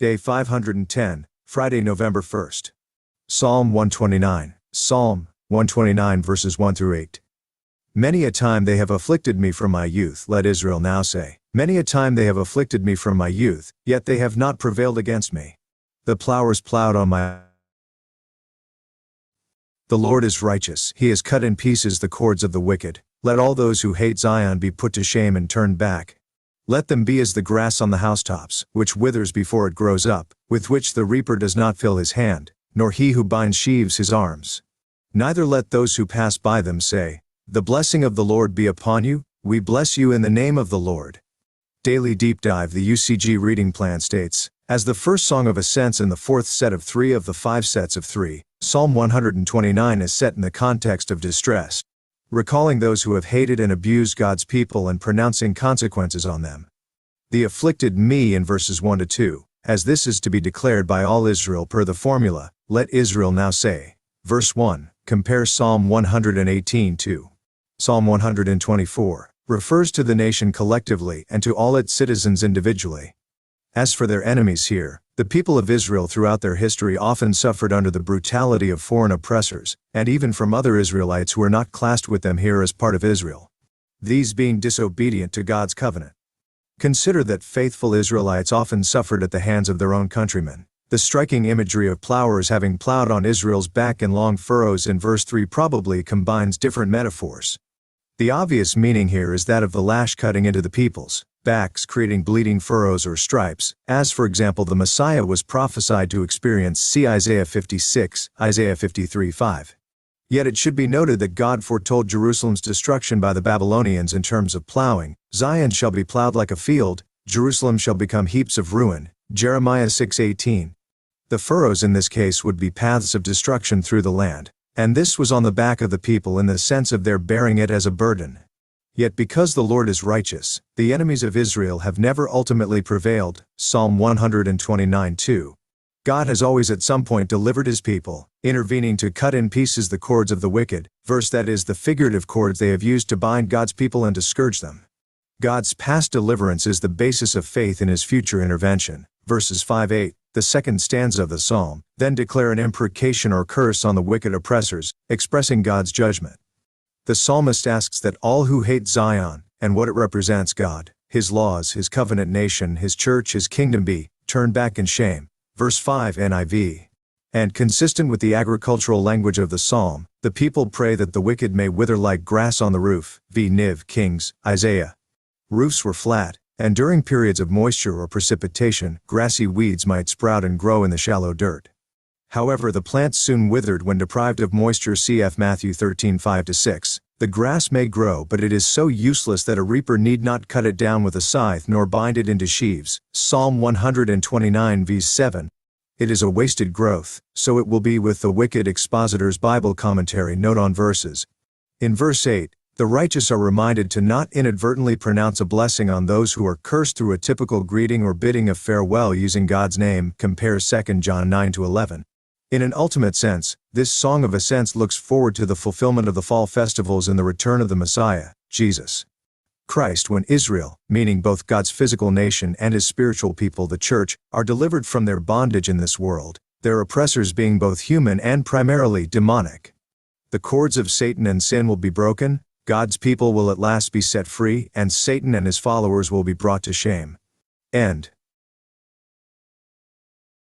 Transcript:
Day 510, Friday, November 1st. Psalm 129. Psalm 129 verses 1 through 8. Many a time they have afflicted me from my youth, let Israel now say. Many a time they have afflicted me from my youth, yet they have not prevailed against me. The plowers plowed on my... The Lord is righteous, he has cut in pieces the cords of the wicked. Let all those who hate Zion be put to shame and turned back. Let them be as the grass on the housetops, which withers before it grows up, with which the reaper does not fill his hand, nor he who binds sheaves his arms. Neither let those who pass by them say, the blessing of the Lord be upon you, we bless you in the name of the Lord. Daily Deep Dive. The UCG reading plan states, as the first song of ascents in the fourth set of 3 of the 5 sets of 3, Psalm 129 is set in the context of distress, recalling those who have hated and abused God's people and pronouncing consequences on them. The afflicted me in verses 1 to 2, as this is to be declared by all Israel per the formula, let Israel now say. Verse 1, compare Psalm 118 to Psalm 124, refers to the nation collectively and to all its citizens individually. As for their enemies here, the people of Israel throughout their history often suffered under the brutality of foreign oppressors, and even from other Israelites who are not classed with them here as part of Israel, these being disobedient to God's covenant. Consider that faithful Israelites often suffered at the hands of their own countrymen. The striking imagery of plowers having plowed on Israel's back in long furrows in verse 3 probably combines different metaphors. The obvious meaning here is that of the lash cutting into the people's backs, creating bleeding furrows or stripes, as for example the Messiah was prophesied to experience, see Isaiah 56, Isaiah 53:5. Yet it should be noted that God foretold Jerusalem's destruction by the Babylonians in terms of plowing. Zion shall be plowed like a field, Jerusalem shall become heaps of ruin, Jeremiah 6:18. The furrows in this case would be paths of destruction through the land, and this was on the back of the people in the sense of their bearing it as a burden. Yet because the Lord is righteous, the enemies of Israel have never ultimately prevailed, Psalm 129:2. God has always at some point delivered his people, intervening to cut in pieces the cords of the wicked, verse that is the figurative cords they have used to bind God's people and to scourge them. God's past deliverance is the basis of faith in his future intervention, verses 5-8. The second stanza of the psalm, then declare an imprecation or curse on the wicked oppressors, expressing God's judgment. The psalmist asks that all who hate Zion, and what it represents, God, his laws, his covenant nation, his church, his kingdom be, turned back in shame. Verse 5 NIV. And consistent with the agricultural language of the psalm, the people pray that the wicked may wither like grass on the roof, v. Niv. Kings, Isaiah. Roofs were flat, and during periods of moisture or precipitation, grassy weeds might sprout and grow in the shallow dirt. However, the plants soon withered when deprived of moisture, cf. Matthew 13:5-6. The grass may grow, but it is so useless that a reaper need not cut it down with a scythe nor bind it into sheaves, Psalm 129 v. 7. It is a wasted growth, so it will be with the wicked. Expositor's Bible Commentary note on verses. In verse 8, the righteous are reminded to not inadvertently pronounce a blessing on those who are cursed through a typical greeting or bidding of farewell using God's name, compare 2 John 9-11. In an ultimate sense, this Song of Ascents looks forward to the fulfillment of the fall festivals and the return of the Messiah, Jesus Christ, when Israel, meaning both God's physical nation and his spiritual people, the church, are delivered from their bondage in this world, their oppressors being both human and primarily demonic. The cords of Satan and sin will be broken, God's people will at last be set free, and Satan and his followers will be brought to shame. End.